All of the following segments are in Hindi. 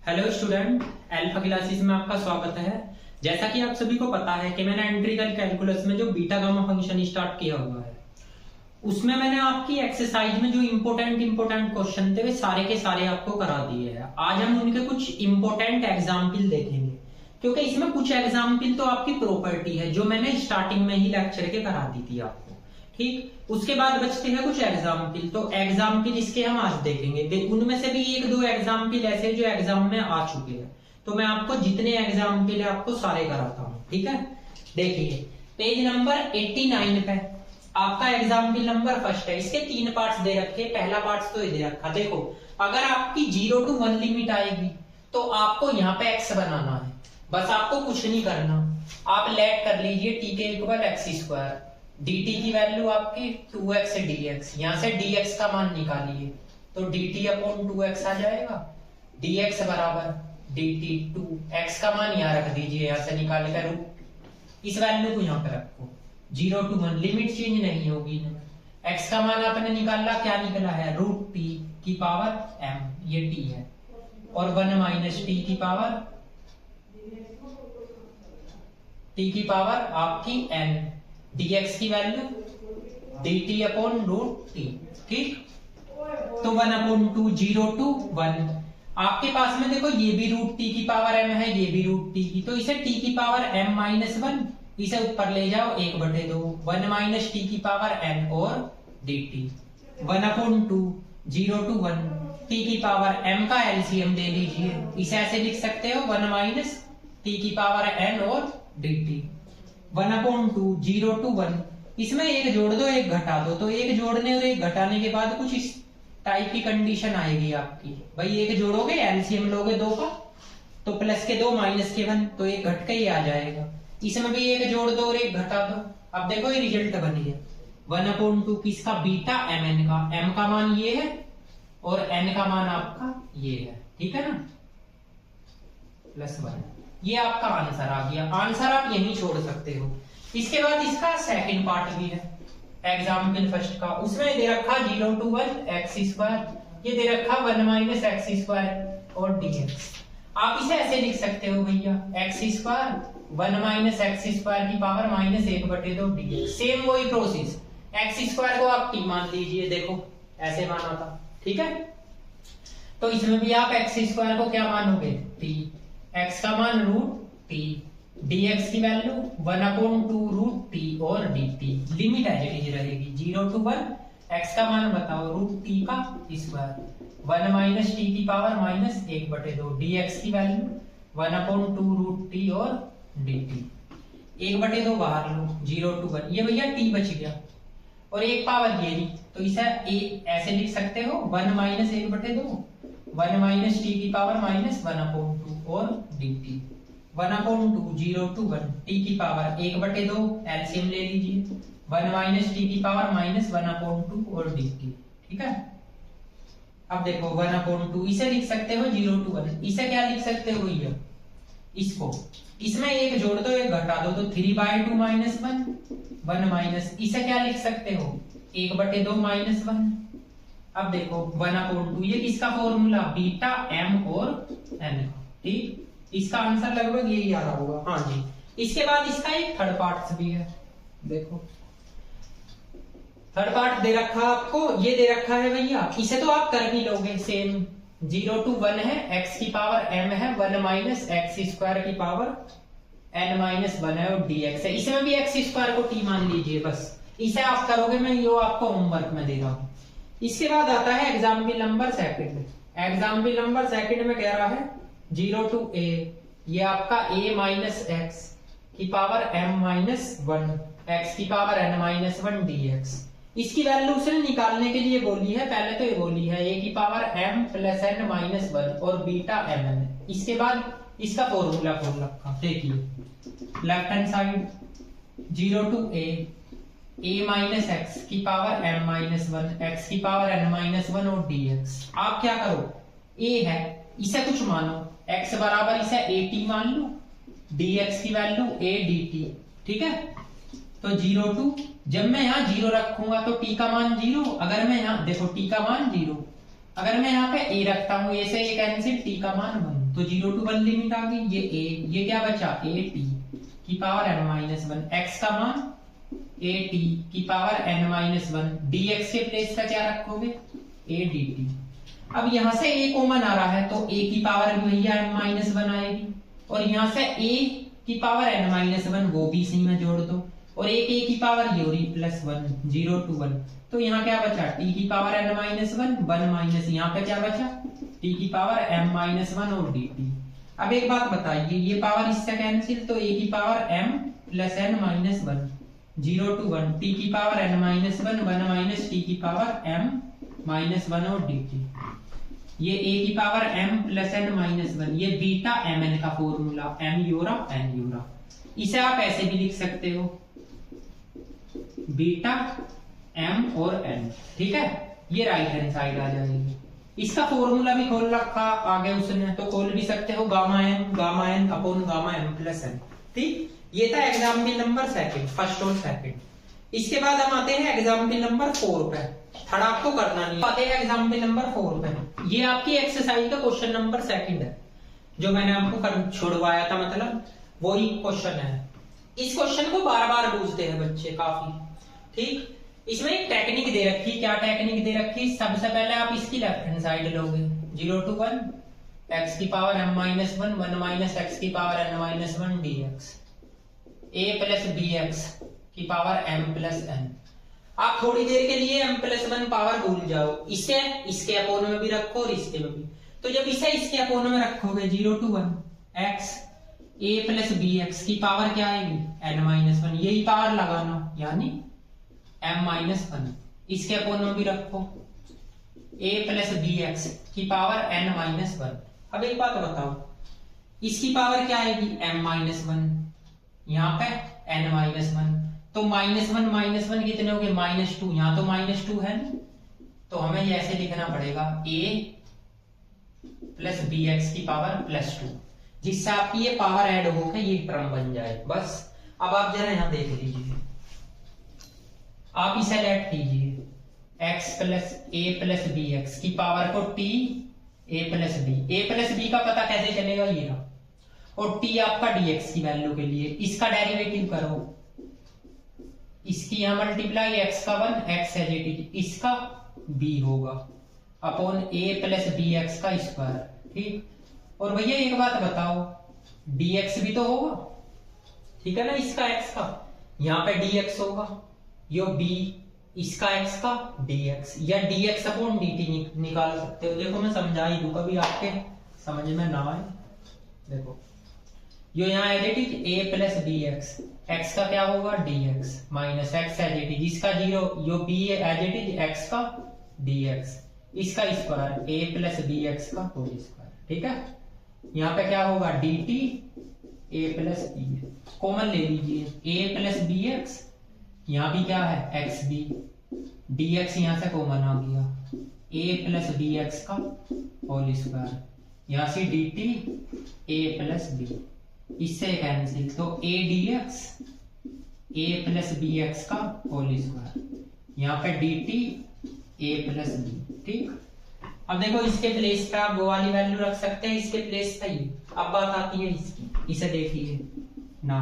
हेलो स्टूडेंट, अल्फा क्लासेस में आपका स्वागत है। जैसा कि आप सभी को पता है कि मैंने इंटीग्रल कैलकुलस में जो बीटा गामा फंक्शन स्टार्ट किया हुआ है, उसमें मैंने आपकी एक्सरसाइज में जो इम्पोर्टेंट क्वेश्चन थे वे सारे के सारे आपको करा दिए हैं। आज हम उनके कुछ इम्पोर्टेंट एग्जाम्पल देखेंगे, क्योंकि इसमें कुछ एग्जाम्पल तो आपकी प्रॉपर्टी है जो मैंने स्टार्टिंग में ही लेक्चर के करा दी थी आपको। ठीक, उसके बाद बचते हैं कुछ एग्जाम्पल, तो एग्जाम्पल इसके हम आज देखेंगे। उनमें से भी एक दो एग्जाम्पल ऐसे जो एग्जाम में आ चुके हैं, तो मैं आपको जितने एग्जाम्पल है आपको सारे कराता हूँ। ठीक है, देखिए पेज नंबर 89 पे आपका एग्जाम्पल नंबर फर्स्ट है। इसके 3 पार्ट्स दे रखे। पहला पार्ट तो ये दे रखा, देखो अगर आपकी 0 to 1 लिमिट आएगी तो आपको यहाँ पे x बनाना है। बस आपको कुछ नहीं करना, आप लेट कर लीजिए t के इक्वल x², dt की वैल्यू आपकी 2x dx, यहाँ से dx का मान निकालिए तो dt अपॉन 2x आ जाएगा। dx बराबर dt 2x का मान यहाँ रख दीजिए, यहाँ से निकाल कर इस वैल्यू को यहाँ पे रखो। 0 to 1 लिमिट चेंज नहीं होगी। x का मान आपने निकाला, क्या निकला है √t की पावर m, ये t है, और 1 माइनस t की पावर आपकी n, dx की वैल्यू dt अपॉन √t। ठीक, तो 1/2 0 to 1। आपके पास में देखो ये भी √t की पावर m है, ये भी √t की, तो इसे t की पावर m माइनस 1 इसे ऊपर ले जाओ 1/2, 1 माइनस t की पावर n और dt 1/2 0 to 1। t की पावर m का एलसीएम ले लीजिए, इसे ऐसे लिख सकते हो 1 माइनस t की पावर n और dt 1/2 0 to 1। इसमें एक जोड़ दो एक घटा दो, तो एक जोड़ने और एक घटाने के बाद कुछ इस टाइप की कंडीशन आएगी आपकी। भाई एक जोड़ोगे एलसीएम लोगे 2 का, तो प्लस के 2 माइनस के 1, तो एक घट के ही आ जाएगा। इसमें भी एक जोड़ दो और एक घटा दो। अब देखो ये रिजल्ट बन गया 1/2 किसका, बीटा mn का। m का मान ये है और n का मान आपका ये है। ठीक है ना, +1। ये आपका आंसर आ गया। आंसर आप यहीं छोड़ सकते हो। इसके बाद इसका सेकंड पार्ट भी है एग्जाम्पल फर्स्ट का। उसमें दे रखा 0 to 1 x², ये दे रखा 1 माइनस x² और dx। आप इसे ऐसे लिख सकते हो भैया x² 1 माइनस x² की पावर माइनस 1/2 dx। सेम वही प्रोसेस, x² को आप t मान लीजिए, देखो ऐसे माना था। ठीक है, तो इसमें भी आप x² को क्या मानोगे t, x का मान √t, dx की वैल्यू 1/2 √t और dt। लिमिट एज इट रहेगी 0 to 1। x का मान बताओ √t का स्क्वायर 1 माइनस t की पावर माइनस 1/2, dx की वैल्यू 1/2 √t और dt। 1/2 बाहर लो, 0 to 1, ये भैया t बच गया और एक पावर ये रही, तो इसे ऐसे लिख सकते हो 1 माइनस 1/2 1 माइनस t की पावर माइनस 1/2 और dt 1/2 0 to 1, t की पावर 1/2 एलसीएम ले लीजिए, 1 माइनस t की पावर माइनस 1/2 और dt। ठीक है, अब देखो 1/2 इसे लिख सकते हो 0 to 1, इसे क्या लिख सकते हो भैया, इसको इसमें एक जोड़ दो एक घटा दो, तो 3/2 माइनस 1 माइनस, इसे क्या लिख सकते हो 1/2 माइनस 1। अब देखो 1/2, ये किसका फॉर्मूला, बीटा m और n का। ठीक, इसका आंसर लगभग यही आ रहा होगा। हाँ जी, इसके बाद इसका एक थर्ड पार्ट भी है। देखो थर्ड पार्ट दे रखा आपको, ये दे रखा है भैया, इसे तो आप कर भी लोगे सेम। 0 to 1 है, x की पावर m है, 1 माइनस x² की पावर n माइनस 1 है और dx है। इसमें भी x² को t मान लीजिए, बस इसे आप करोगे, मैं यो आपको होमवर्क में दे रहा हूं। इसके बाद आता है example number second. Example number second में कह रहा है 0 to a, ये आपका a माइनस x की पावर m माइनस 1, x की पावर n माइनस 1 dx। इसकी वैल्यू उसने निकालने के लिए बोली है, पहले तो ये बोली है a की power m plus n minus 1 और बीटा mn। इसके बाद इसका फॉर्मूला खोल रखा, देखिए left hand side 0 to a minus x की पावर m माइनस 1, x की पावर n माइनस 1 और dx। आप क्या करो, a है इसे कुछ मानो, x बराबर इसे at मान लो, dx की वैल्यू a dt। ठीक है, तो 0 to, जब मैं यहाँ 0 रखूंगा तो t का मान 0, अगर मैं यहाँ देखो t का मान 0, अगर मैं यहाँ पे a रखता हूँ, a से a कैंसिल, t का मान 1, तो 0 to 1 लिमिट आ गई। ये a, ये क्या बचा, a t की पावर n माइनस 1, x का मान a t की पावर n माइनस 1, dx के प्लेस का क्या रखोगे, a dt। अब यहाँ से a कॉमन आ रहा है, तो a की पावर भी भैया n माइनस 1 आएगी, और यहाँ से a की पावर n माइनस 1 वो भी इसी में जोड़ दो, और एक a की पावर ये और प्लस 1, 0 to 1, तो यहाँ क्या बचा, t की पावर n माइनस 1, 1 माइनस यहाँ पे क्या बचा, t की पावर m माइनस 1 और dt। अब एक बात बताइए, ये पावर इससे कैंसिल, तो a की power m plus n minus 1, 0 to 1, t की power n minus 1, 1 minus t की पावर m माइनस 1 और dt। ये a की power m plus n minus 1, ये बीटा mn का फॉर्मूला, m यूरा n यूरा। इसे आप ऐसे भी लिख सकते हो, बीटा m और n, ठीक है। ये राइट हैंड साइड आ जाएगी। इसका फॉर्मूला भी खोल रखा आगे उसने, तो खोल भी सकते हो, gamma n upon gamma m plus n, ठीक। ये था एग्जाम्पल नंबर सेकंड, फर्स्ट और सेकंड। इसके बाद हम आते हैं एग्जाम्पल नंबर 4 पे, थर्ड आपको करना नहीं, आते हैं एग्जाम्पल नंबर 4 पे। ये आपकी एक्सरसाइज का क्वेश्चन नंबर सेकंड है, जो मैंने आपको छुड़वाया था, मतलब वही क्वेश्चन है। इस क्वेश्चन को बार बार पूछते हैं बच्चे काफी, ठीक। इसमें एक टेक्निक दे रखी, क्या टेक्निक दे रखी, सबसे पहले आप इसकी लेफ्ट हैंड साइड लोगे, 0 to 1 x की power m minus 1, 1 minus x की power n minus 1 dx, a plus bx की पावर m प्लस n। आप थोड़ी देर के लिए m प्लस 1 पावर भूल जाओ, इसे इसके अपोन में भी रखो और इसके में भी, तो जब इसे इसके अपोन में रखोगे 0 to 1 x a plus bx की पावर क्या आएगी, n माइनस 1, यही पावर लगाना, यानी m माइनस 1, इसके अपोन में भी रखो a प्लस bx की पावर n माइनस 1। अब एक बात बताओ, इसकी पावर क्या आएगी, m माइनस 1, यहाँ पे n माइनस 1, तो माइनस वन कितने हो गए, -2, यहाँ तो -2 है ना, तो हमें ये ऐसे लिखना पड़ेगा a प्लस bx की पावर +2, जिससे आपकी ये पावर ऐड होकर ये टर्म बन जाए। बस अब आप जरा यहाँ देख लीजिए, आप इसे लेट कीजिए, x plus a plus bx की पावर को t a प्लस b का पता कैसे चलेगा, ये रहा, और t आपका dx की वैल्यू के लिए, इसका डेरिवेटिव करो, इसकी यहां मल्टीप्लाई x का 1 x एज इट इज, इसका b होगा अपॉन a प्लस bx का स्क्वायर, ठीक। और भैया एक बात बताओ, dx भी तो होगा, ठीक है ना, इसका x का, यहाँ पे dx होगा, यो b इसका x का dx, या dx अपॉन dt निकाल सकते हो। देखो मैं समझा ही दूं, कभी आपके समझ में ना आए, देखो यो यहाँ as it is a plus bx, x का क्या होगा dx minus x as it is, इसका 0, यो b as it is x का dx, इसका स्क्वायर a प्लस bx का होल स्क्वायर, ठीक है। यहाँ पे क्या होगा dt a plus b, common ले लीजिए, a प्लस bx, यहाँ भी क्या है xb, dx यहाँ से कॉमन आ गया, a प्लस bx का होल स्क्वायर, यहाँ से dt a प्लस b, इससे कैंसिल, तो a dx a plus bx का होल स्क्वायर, यहाँ पे dt a प्लस b, ठीक। अब देखो इसके प्लेस पे आप वो वाली वैल्यू रख सकते हैं, इसके प्लेस पे ही। अब बात आती है इसकी, इसे देखिए ना,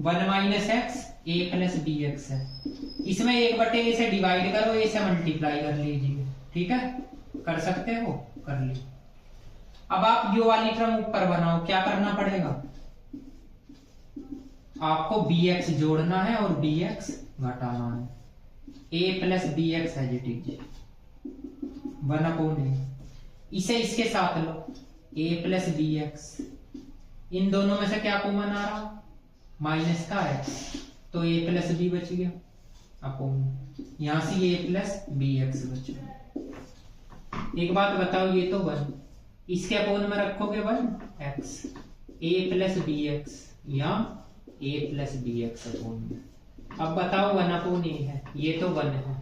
1 minus x a plus bx है, इसमें 1/a से डिवाइड करो, a से मल्टीप्लाई कर लीजिए, ठीक है, कर सकते हो, कर ली। अब आप यो वाली टर्म ऊपर बनाओ, क्या करना पड़ेगा, आपको bx जोड़ना है और bx घटाना है, a plus bx as it is 1/a, इसे इसके साथ लो, a प्लस bx, इन दोनों में से क्या कॉमन आ रहा, माइनस का x, तो a प्लस b बच गया अपॉन, यहां से a प्लस bx बच गया। एक बात बताओ, ये तो 1, इसके अपोन में रखोगे 1x, a प्लस bx या a प्लस bx अपोन में। अब बताओ 1/a है, ये तो 1 है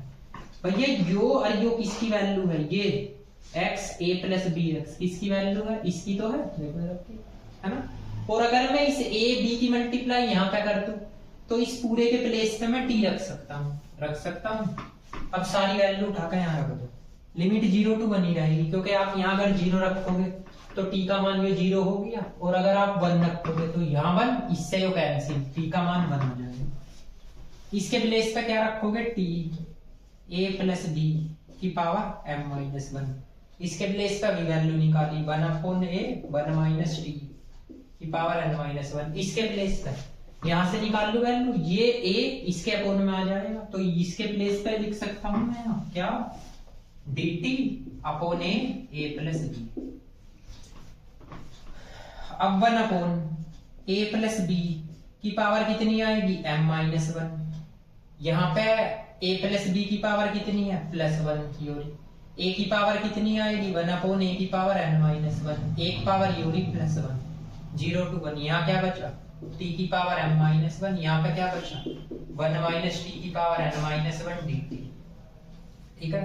भैया, यो और यो किसकी वैल्यू है, ये x a प्लस bx किसकी वैल्यू है, इसकी तो है, देखो रखिए, है ना। और अगर मैं इस a b की मल्टीप्लाई यहाँ पे कर दूं, तो इस पूरे के प्लेस पे मैं t रख सकता हूँ। अब सारी वैल्यू उठाकर यहाँ रख दो, लिमिट 0 to 1 ही रहेगी, क्योंकि आप यहाँ अगर 0 रखोगे तो t का मान ये 0 हो गया, और अगर आप 1 रखोगे तो यहाँ 1, इससे वो कैंसिल, t का मान 1 हो जाएगा। इसके प्लेस पे क्या रखोगे, t a प्लस b की पावर m माइनस 1। इसके प्लेस पे भी वैल्यू निकाली, 1 अपॉन a 1 माइनस t की पावर n माइनस 1। इसके प्लेस पे यहां से निकाल लो वैल्यू, ये a इसके अपोन में आ जाएगा, तो इसके प्लेस पे लिख सकता हूं मैं यहाँ क्या, dt upon a plus b। अब 1 अपॉन a प्लस b की पावर कितनी आएगी, m माइनस 1। यहाँ पे a प्लस b की पावर कितनी है, प्लस 1 की ओर, a की पावर कितनी आएगी, 1 अपॉन a की पावर n माइनस 1, एक पावर यूरी प्लस 1, 0 to 1। यहाँ क्या बचा, t की पावर m माइनस 1, यहाँ पे क्या बचा, 1 माइनस t की पावर n माइनस 1 dt। ठीक है,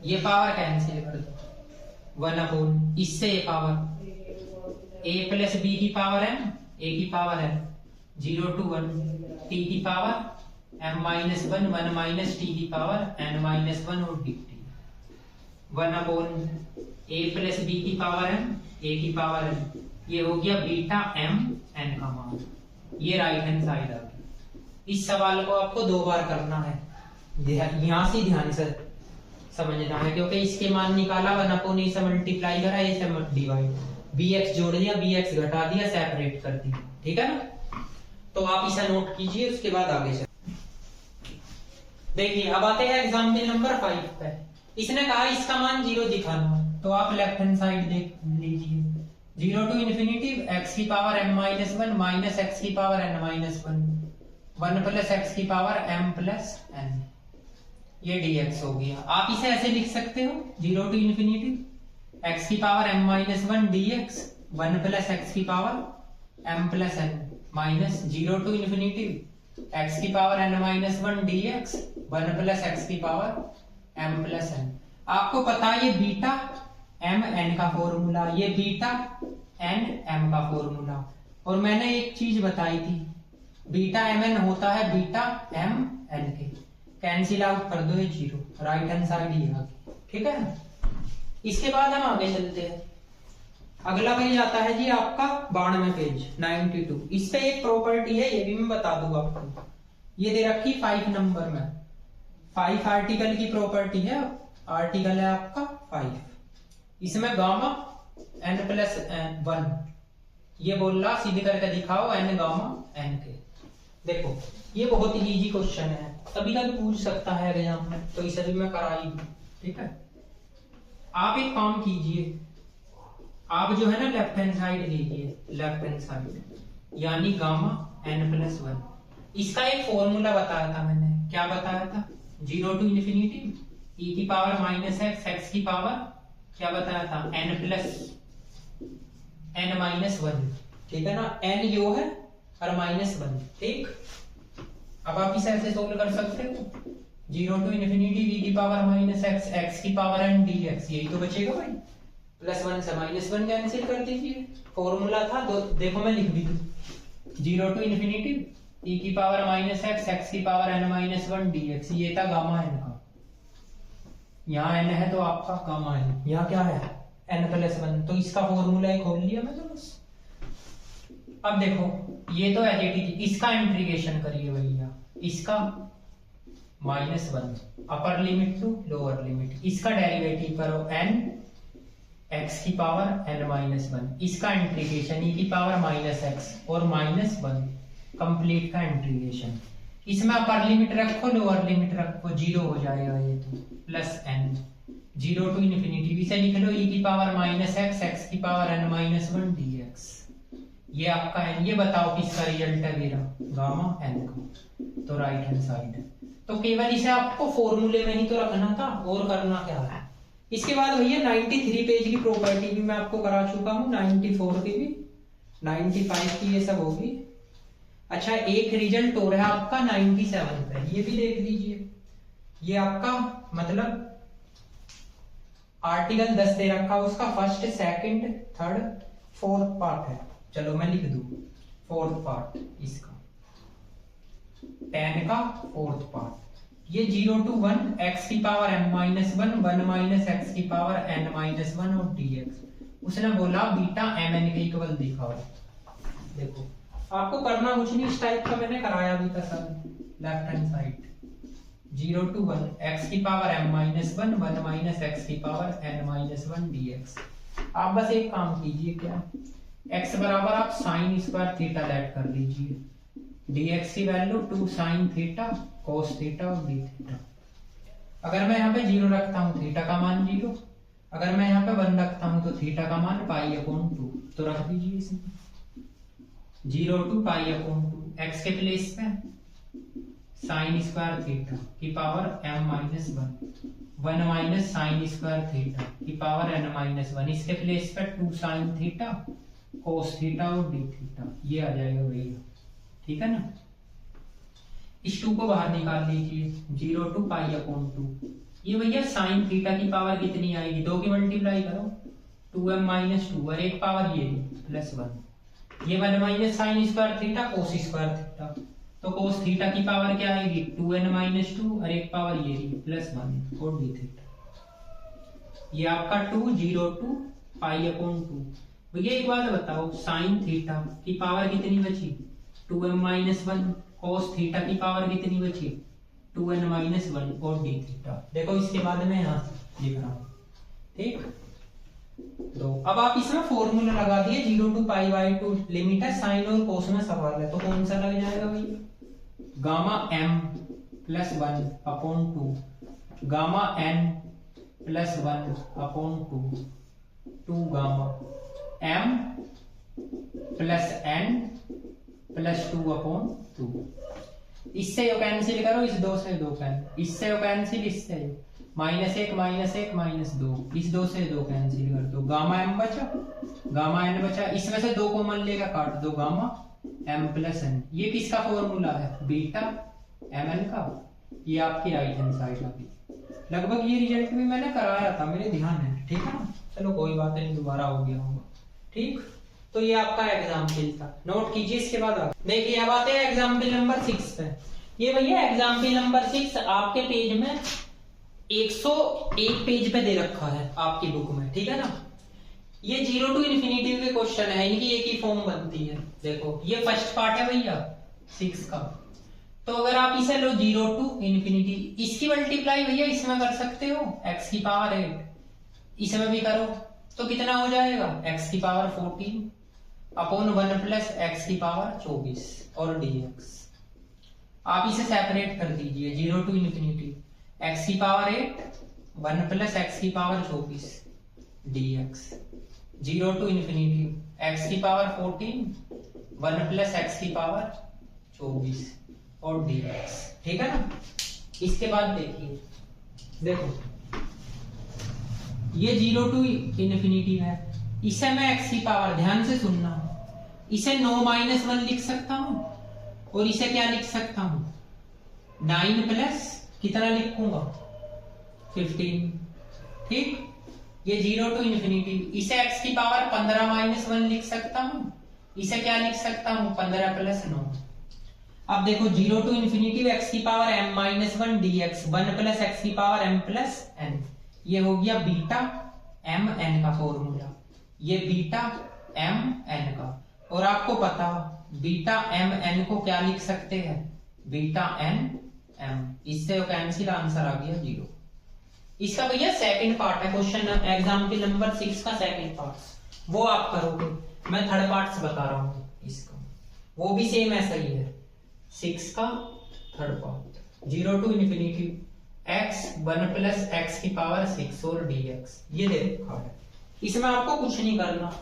ये पावर कैंसिल कर दो, 1 अपॉन इससे ये पावर a प्लस b की पावर m, a की पावर n, 0 to 1 t की power m minus 1, 1 minus t की पावर n माइनस 1 और dt। 1 upon a plus b की पावर m, a की पावर n, ये हो गया बीटा m n का मान। ये राइट हैंड साइड आ गई। इस सवाल को आपको 2 बार करना है, यहां से ध्यान से समझना है, क्योंकि इसके मान निकाला, 1 अपॉन ए से मल्टीप्लाई करा, ए से डिवाइड, bx जोड़ दिया, bx घटा दिया, सेपरेट कर दिया। ठीक है ना, तो आप इसे नोट कीजिए, उसके बाद आगे चलिए। देखिए अब आते हैं एग्जाम्पल नंबर 5 पे। इसने कहा इसका मान 0 दिखाना, तो आप लेफ्ट हैंड साइड देख लीजिए, 0 टू इन्फिनिटी x की power m minus 1 minus x की power n minus 1, 1 plus x की पावर m प्लस n, ये dx हो गया। आप इसे ऐसे लिख सकते हो, 0 टू इन्फिनिटी x की power m minus 1 dx, 1 plus x की power m plus n, minus 0 to infinity x की power n minus 1 dx, 1 plus x की पावर m प्लस n। आपको पता है ये बीटा m n का फॉर्मूला, ये बीटा n m का फॉर्मूला, और मैंने एक चीज बताई थी, बीटा m n होता है बीटा m n के, कैंसिल आउट कर दो ये 0, राइट हैंड साइड ये आ गई। ठीक है, इसके बाद हम आगे चलते हैं। अगला पेज आता है जी आपका 92वें पेज 92। इस पे एक प्रॉपर्टी है, ये भी मैं बता दूंगा आपको, ये दे रखी 5 नंबर में, 5 आर्टिकल की प्रॉपर्टी है, आर्टिकल है आपका 5। इसमें गामा n प्लस 1, ये बोल रहा सीधे करके दिखाओ n गामा n के। देखो ये बहुत ही इजी क्वेश्चन है, कभी कभी पूछ सकता है एग्जाम में, तो इसे भी मैं करा ही दूं। ठीक है, आप एक काम कीजिए, आप जो है ना लेफ्ट हैंड साइड लीजिए, लेफ्ट हैंड साइड यानी गामा n प्लस 1, इसका एक फॉर्मूला बताया था मैंने, क्या बताया था, 0 टू इन्फिनिटी e की पावर माइनस x की पावर क्या बताया था, n प्लस n माइनस 1। ठीक है ना, n यो है और माइनस 1। ठीक, अब आप इसे ऐसे सोल्व कर सकते हो, 0 टू इन्फिनिटी v की पावर माइनस x की पावर n dx, यही तो बचेगा भाई, प्लस 1 से माइनस 1 कैंसिल कर दीजिए, फॉर्मूला था देखो मैं लिख भी दूं, 0 टू इन्फिनिटी e की पावर माइनस x की पावर n माइनस 1 dx, ये था गामा n का, यहाँ n है तो आपका गामा n, यहाँ क्या है n प्लस 1, तो इसका फॉर्मूला ही खोल लिया मैं तो बस। अब देखो ये तो एच, इसका इंटीग्रेशन करिए भैया, इसका -1 upper limit to lower limit, इसका डेरिवेटिव करो n x की पावर n माइनस 1, इसका इंटीग्रेशन e की पावर माइनस x और माइनस 1 कंप्लीट का इंटीग्रेशन, इसमें अपर लिमिट रखो लोअर लिमिट रखो, 0 हो जाएगा ये तो, प्लस n, 0 टू इन्फिनिटी से लिख लो e की पावर माइनस x की पावर n माइनस 1 dx, ये आपका n। ये बताओ किसका रिजल्ट है मेरा, गामा n का, तो राइट हैंड साइड। तो केवल इसे आपको फॉर्मूले में ही तो रखना था, और करना क्या है। इसके बाद भैया 93 पेज की प्रॉपर्टी भी मैं आपको करा चुका हूँ, 94 की भी, 95 की ये सब होगी। अच्छा एक रिजल्ट हो रहा है आपका 97 पे, ये भी देख लीजिए, ये आपका मतलब आर्टिकल 10 दे रखा, उसका first second third fourth part है, चलो मैं लिख दूं फोर्थ पार्ट, इसका 10 का फोर्थ पार्ट, ये 0 to 1 x की power m minus 1 1 minus x की पावर n माइनस 1 और dx। उसने बोला बीटा mn के इक्वल दिखाओ। देखो आपको करना कुछ नहीं, इस टाइप का मैंने कराया भी था sir, left hand side 0 to 1 x की power m minus 1 1 minus x की पावर n माइनस 1 dx। आप बस एक काम कीजिए, क्या x बराबर आप साइन स्क्वायर थीटा लेट कर लीजिए, dx की value 2 sine theta cos theta और d थीटा। अगर मैं यहाँ पे 0 रखता हूँ थीटा का मान 0, अगर मैं यहाँ पे 1 रखता हूँ तो थीटा का मान पाई अपॉन 2, तो रख दीजिए इसमें 0 to पाई अपॉन 2, x के प्लेस पे साइन स्क्वायर थीटा की power m minus 1 1 minus sine square theta की पावर n माइनस 1, इसके प्लेस पे 2 साइन थीटा cos थीटा और d थीटा, ये आ जाएगा भैया, ठीक है ना। इस 2 को बाहर निकाल लीजिए, 0 to पाई अपॉन 2, ये भैया साइन थीटा की पावर कितनी आएगी, 2 की मल्टीप्लाई करो 2m माइनस 2 और एक पावर ये प्लस 1, ये 1 minus sine square theta cos square theta, तो कोस थीटा की पावर क्या आएगी 2n माइनस 2 और एक पावर ये प्लस 1 और d थीटा। ये आपका 2 0 to पाई अपॉन 2। भैया एक बात बताओ, साइन थीटा की पावर कितनी बची 2m माइनस 1, कोस थीटा की पावर कितनी बची 2n माइनस 1 और d थीटा। देखो इसके बाद में यहाँ लिख रहा हूँ, ठीक। तो अब आप इसमें फॉर्मूला लगा दिए, 0 to पाई बाई 2 लिमिट है, साइन और कोस में सवाल है, तो कौन सा लग जाएगा भैया, gamma m plus 1 upon 2 gamma n plus 1 upon 2 gamma m plus n plus 2 upon 2। इससे यो कैंसिल करो, इस 2 से 2 कैंसिल, इससे यो कैंसिल, इससे माइनस 1 माइनस 1 माइनस 2, इस 2 से 2 कैंसिल कर दो, गामा m बचा गामा n बचा, इसमें से 2 कॉमन लेकर काट दो, गामा m प्लस n। ये किसका फॉर्मूला है, बीटा mn का, ये आपकी राइट हैंड साइड आ गई। लगभग ये रिजल्ट भी मैंने कराया था, मेरे ध्यान है, ठीक है ना। चलो कोई बात नहीं, दोबारा हो गया होगा, ठीक। तो ये आपका एग्जाम्पल था, नोट कीजिए। इसके बाद देखिए अब आते हैं एग्जाम्पल नंबर 6 पे। ये भैया एग्जाम्पल नंबर 6 आपके पेज में 101 पेज पे दे रखा है आपकी बुक में, ठीक है ना। ये 0 to इन्फिनिटी के क्वेश्चन है, इनकी एक ही फॉर्म बनती है। देखो ये फर्स्ट पार्ट है भैया 6 का, तो अगर आप इसे लो 0 to इन्फिनिटी, इसकी मल्टीप्लाई भैया इसमें कर सकते हो, x की पावर 8, इसमें भी करो तो कितना हो जाएगा, x की पावर 14 अपॉन 1 प्लस x की पावर 24 और dx। आप इसे सेपरेट कर दीजिए, 0 to इन्फिनिटी x की पावर 8 1 प्लस x की power 24 dx, 0 to infinity x की पावर 14 1 प्लस x की पावर 24 और dx, ठीक है ना। इसके बाद देखिए, देखो ये 0 to इन्फिनिटी है, इसे मैं x की पावर, ध्यान से सुनना, इसे 9 माइनस 1 लिख सकता हूं और इसे क्या लिख सकता हूं 9 प्लस कितना लिखूंगा 15, ठीक। ये 0 to इन्फिनिटी, इसे x की पावर 15 माइनस 1 लिख सकता हूं, इसे क्या लिख सकता हूं 15 प्लस 9। अब देखो 0 to इन्फिनिटी x की power m minus 1 dx 1 plus x की पावर m प्लस n, ये हो गया बीटा m n का फॉर्मूला, ये बीटा m n का। और आपको पता बीटा m n को क्या लिख सकते हैं, बीटा n m, इससे कैंसिल, आंसर आ गया 0। इसका भैया सेकंड पार्ट है क्वेश्चन एग्जाम्पल नंबर 6 का सेकंड पार्ट, वो आप करोगे, मैं थर्ड पार्ट से बता रहा हूँ इसका, वो भी सेम ऐसा ही है 6 का third part, 0 to infinity x 1 plus x की पावर 6 और dx, ये दे रखा है। इसमें आपको कुछ नहीं करना,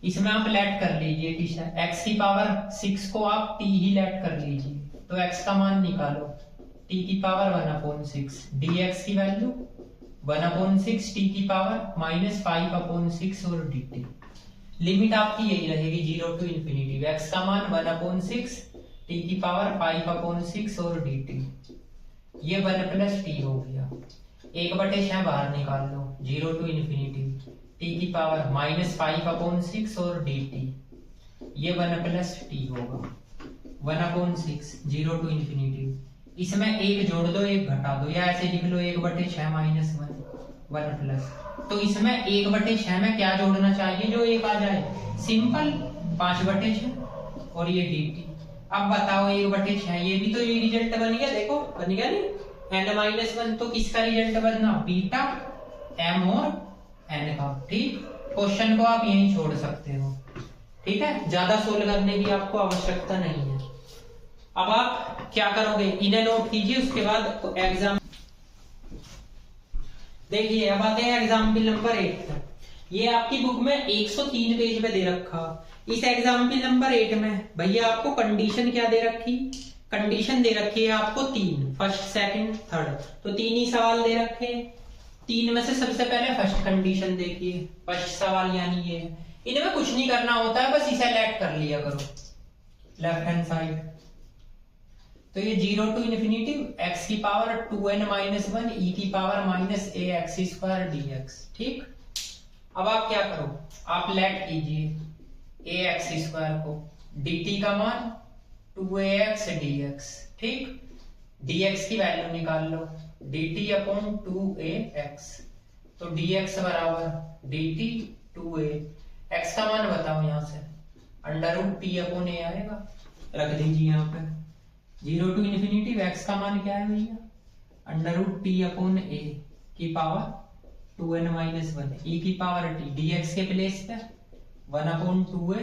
इसमें आप लेट कर लीजिए टीचर, x की पावर 6 को आप t ही लेट कर लीजिए, तो x का मान निकालो, t की पावर 1/6, dx की वैल्यू 1/6, t की पावर माइनस 5/6 और dt। लिमिट आपकी यही रहेगी 0 to इन्फिनिटी, x का मान 1/6, t की पावर 5/6 और dt, ये 1 प्लस t हो गया, 1/6 बाहर निकाल लो, 0 to इन्फिनिटी t की पावर माइनस 5/6 और dt, ये 1 प्लस t होगा 1/6, 0 to इन्फिनिटी इसमें एक जोड़ दो एक घटा दो, या ऐसे लिख लो 1/6 माइनस 1 प्लस। तो इसमें 1/6 में क्या जोड़ना चाहिए जो एक आ जाए, सिंपल 5/6 और ये dt। अब बताओ 1/6, ये भी तो ये रिजल्ट बन गया, देखो बन गया नहीं, n-1। तो किसका रिजल्ट बनना, बीटा m और n का। ठीक, क्वेश्चन को आप यहीं छोड़ सकते हो। ठीक है, ज्यादा सोल्व करने की आपको आवश्यकता नहीं है। अब आप क्या करोगे, इन्हें नोट कीजिए, उसके बाद एग्जाम देखिए। अब आते हैं एग्जाम्पल नंबर 8 तक। ये आपकी बुक में 103 पेज पे दे रखा। इस एग्जाम्पल नंबर 8 में भैया आपको कंडीशन क्या दे रखी, कंडीशन दे रखी है आपको 3, फर्स्ट सेकंड थर्ड। तो 3 ही सवाल दे रखे, 3 में से सबसे पहले फर्स्ट कंडीशन देखिए, फर्स्ट सवाल यानी ये। इनमें कुछ नहीं करना होता है, बस इसे सेलेक्ट कर लिया करो लेफ्ट हैंड साइड। तो ये 0 to infinity x की पावर 2n-1 e की पावर माइनस ax² dx। ठीक, अब आप क्या करो, आप लेट कीजिए ax² को, dt का मान 2ax dx। ठीक, dx की वैल्यू निकाल लो, dt/2ax। तो dx बराबर dt 2a, x का मान बताओ यहां से, √t/a आएगा, रख दीजिए यहाँ पे। 0 to infinity x का मान क्या है भैया, √t/a की पावर 2n-1 e की पावर t, dx के प्लेस पे 1/2a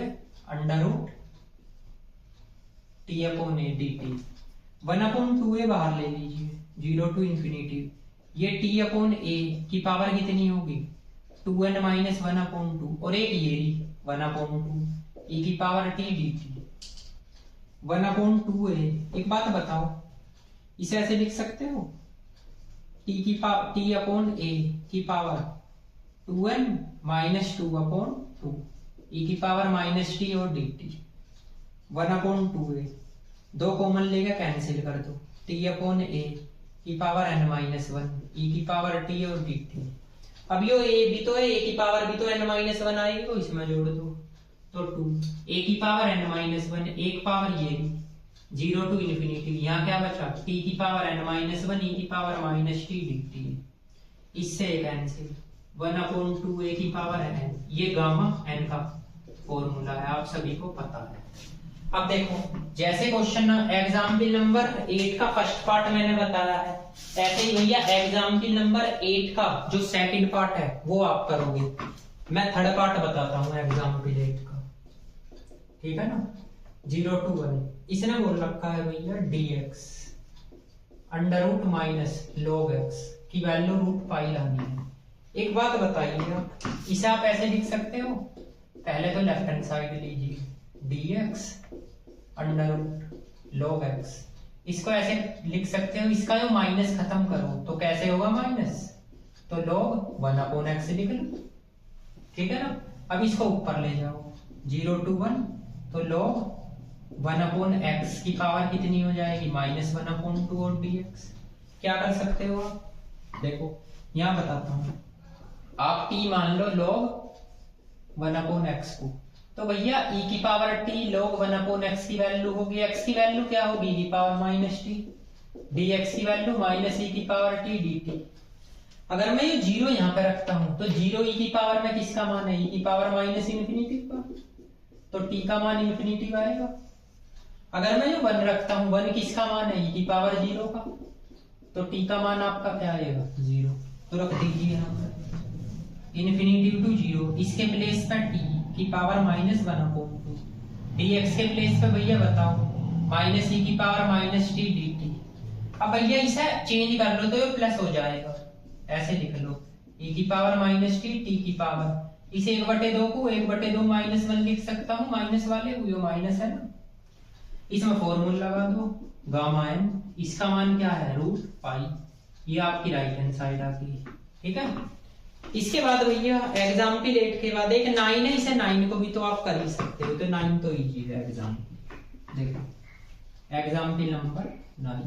√t/a dt। 1/2a बाहर ले लीजिए, 0 to infinity, ये t/a की पावर कितनी होगी, 2n-1/2, और एक ये 1/2 e की पावर t dt। 1/2a, एक बात बताओ, इसे ऐसे लिख सकते हो, t/a की पावर 2n-2/2 e की पावर -t और dt। 1/2a, 2 कॉमन लेके कैंसिल कर दो, t/a की पावर n-1 e की पावर t और dt। अब यो a भी तो है, a की पावर भी तो n-1 आएगी, तो इसमें जोड़ दो, तो 2 a की पावर n-1, एक पावर ये 0 to infinity, यहाँ क्या बचा, t की पावर n-1 e की पावर -t dt। इससे कैंसिल, 1/2a की पावर n, ये गामा n का फॉर्मूला है, आप सभी को पता है। अब देखो, जैसे क्वेश्चन एग्जाम्पल नंबर 8 का फर्स्ट पार्ट मैंने बताया है, ऐसे ही भैया एग्जाम्पल नंबर 8 का जो सेकंड पार्ट है वो आप करोगे। मैं थर्ड पार्ट बताता हूँ एग्जाम्पल 8 का, ठीक है ना। 0 to 1, इसने बोल रखा है भैया dx √-log x की वैल्यू √π लानी है। एक बात बताइए आप, इसे आप ऐसे लिख सकते हो, पहले तो लेफ्ट हैंड साइड लीजिए, dx √log x, इसको ऐसे लिख सकते हो, इसका जो माइनस खत्म करो तो कैसे होगा माइनस, तो log 1/x लिख लो, ठीक है ना। अब इसको ऊपर ले जाओ, 0 to 1, तो log 1/x की पावर कितनी हो जाएगी, -1/2 और dx। क्या कर सकते हो आप, देखो यहां बताता हूं, आप t मान लो log 1/x को, तो भैया e की पावर t log 1/x की वैल्यू होगी, x की वैल्यू क्या होगी, e की पावर -t, dx की वैल्यू -e की पावर t dt। अगर मैं ये 0 यहाँ पे रखता हूं, तो 0 e की पावर में किसका मान है, e की पावर -∞ का, तो t का मान ∞ आएगा। अगर मैं ये 1 रखता हूं, 1 किसका मान है, e की पावर 0 का, तो t का मान आपका क्या आएगा, 0। तो रख दीजिए यहाँ पर ∞ to 0, इसके प्लेस पर t की पावर -1/2, dx के प्लेस पे भैया बताओ -e की पावर -t dt। अब भैया इसे चेंज कर लो तो ये प्लस हो जाएगा, ऐसे लिख लो, e की पावर -t, t की पावर, इसे 1/2 को 1/2 -1 लिख सकता हूँ, माइनस वाले को, ये माइनस है ना, इसमें फॉर्मूला लगा दो, गामा n, इसका मान क्या है, √π, ये आपकी राइट हैंड साइड आ गई, ठीक है। इसके बाद भैया एग्जाम्पल 8 के बाद एक 9 है, इसे 9 को भी तो आप कर ही सकते हो, तो 9 तो इजी है एग्जाम्पल। देखो एग्जाम्पल नंबर 9,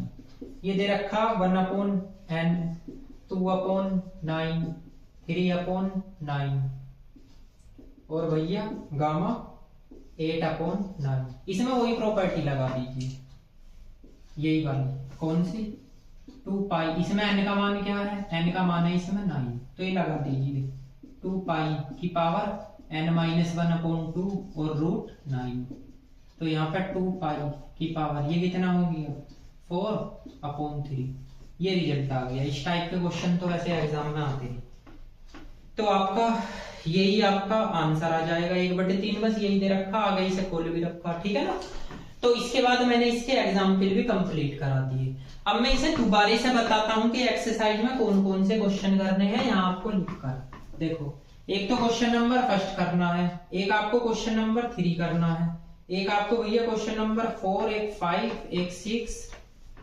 ये दे रखा 1/n, 2/9, 3/9 और भैया गामा 8/9, इसमें वही प्रॉपर्टी लगा दीजिए, यही वाली कौन सी 2 पाई, इसमें n का मान क्या है, n का मान है इसमें 9, तो ये लगा दीजिए 2 पाई की पावर n-1/2 और √9, तो यहाँ पे 2 पाई की पावर ये कितना होगी 4/3, ये रिजल्ट आ गया। इस टाइप के क्वेश्चन तो वैसे एग्जाम में आते हैं, तो आपका यही आपका आंसर आ जाएगा 1/3, बस यही दे रखा, आगे इसे खोल भी रखा, ठीक है ना। तो इसके बाद मैंने इसके एग्जाम्पल भी कंप्लीट करा दिए। अब मैं इसे दोबारा से बताता हूं कि एक्सरसाइज में कौन कौन से क्वेश्चन करने हैं, यहाँ आपको लिखकर देखो। एक तो क्वेश्चन नंबर फर्स्ट करना है, एक आपको क्वेश्चन नंबर 3 करना है, एक आपको भैया क्वेश्चन नंबर 4, एक 5, एक 6,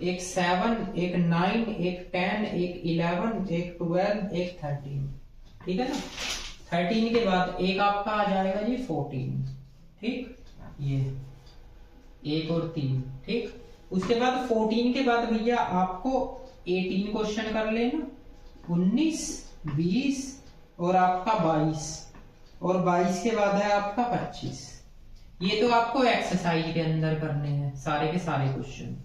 एक 7, एक 9, एक 10, एक 11, एक 12, एक 13, ठीक है ना। 13 के बाद एक आपका आ जाएगा जी 14, ठीक, ये 1 और 3, ठीक। उसके बाद 14 के बाद भैया आपको 18 क्वेश्चन कर लेना, 19, 20 और आपका 22, और 22 के बाद है आपका 25। ये तो आपको एक्सरसाइज के अंदर करने हैं सारे के सारे क्वेश्चन,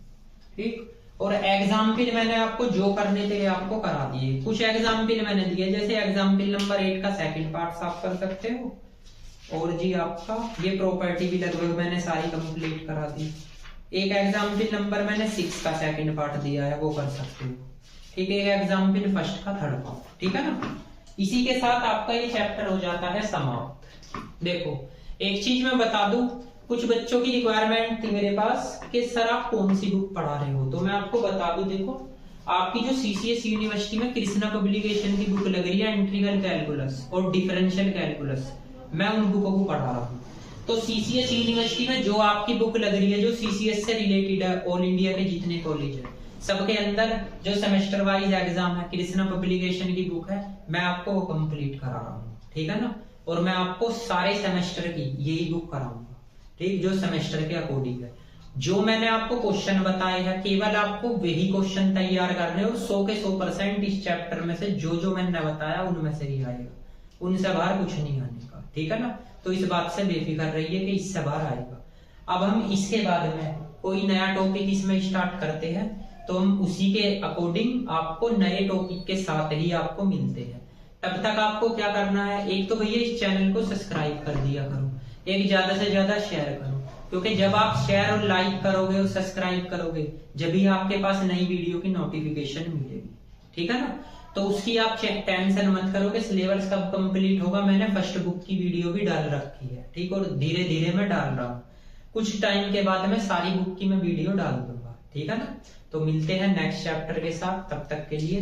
ठीक। और एग्जाम्पल मैंने आपको जो करने थे आपको करा दिए। कुछ एग्जाम्पल मैंने दिए, जैसे एग्जाम्पल नंबर 8 का सेकंड पार्ट आप कर सकते हो, और जी आपका ये प्रॉपर्टी भी लगभग मैंने सारी कंप्लीट करा दी। एक एग्जाम्पल नंबर मैंने 6 का सेकंड पार्ट दिया है, वो कर सकते हो, ठीक है। एक एग्जाम्पल फर्स्ट का थर्ड पार्ट, ठीक है ना। इसी के साथ आपका ये चैप्टर हो जाता है समाप्त। देखो एक चीज मैं बता दूं, कुछ बच्चों की रिक्वायरमेंट थी मेरे पास कि सर आप कौन सी बुक पढ़ा रहे हो, तो मैं आपको बता दूं, देखो आपकी जो सीसीएस यूनिवर्सिटी में कृष्णा पब्लिकेशन की बुक लग रही है, इंटीग्रल कैलकुलस और डिफरेंशियल कैलकुलस, मैं उन बुकों को पढ़ा रहा हूँ। तो सीसीएस यूनिवर्सिटी में जो आपकी बुक लग रही है, जो सीसीएस से रिलेटेड है, ऑल इंडिया के जितने कॉलेज है सबके अंदर जो सेमेस्टर वाइज एग्जाम है, कृष्णा पब्लिकेशन की बुक है, मैं आपको वो कंप्लीट करा रहा हूँ, ठीक है ना। और मैं आपको सारे सेमेस्टर की यही बुक कराऊंगा, ठीक, जो सेमेस्टर के अकॉर्डिंग है। जो मैंने आपको क्वेश्चन बताए हैं केवल आपको वही क्वेश्चन तैयार करने, और 100 के 100% इस चैप्टर में से जो जो मैंने बताया उनमें से ही आएगा, उनसे बाहर कुछ नहीं आने का, ठीक है ना। तो इस बात से बेफिक्र रहिए कि इससे बाहर आएगा। अब हम इसके बाद में कोई नया टॉपिक इसमें स्टार्ट करते हैं, तो हम उसी के अकॉर्डिंग आपको नए टॉपिक के साथ ही आपको मिलते हैं। तब तक आपको क्या करना है, एक तो भैया इस चैनल को सब्सक्राइब कर दिया करो, एक ज्यादा से ज्यादा शेयर करो, क्योंकि जब आप शेयर और लाइक करोगे और सब्सक्राइब करोगे जब भी आपके पास नई वीडियो की नोटिफिकेशन मिलेगी, ठीक है ना। तो उसकी आप टेंशन मत करो कि सिलेबस कब कंप्लीट होगा, मैंने फर्स्ट बुक की वीडियो भी डाल रखी है, ठीक, और धीरे धीरे मैं डाल रहा हूँ, कुछ टाइम के बाद मैं सारी बुक की मैं वीडियो डाल दूंगा, ठीक है ना। तो मिलते हैं नेक्स्ट चैप्टर के साथ, तब तक के लिए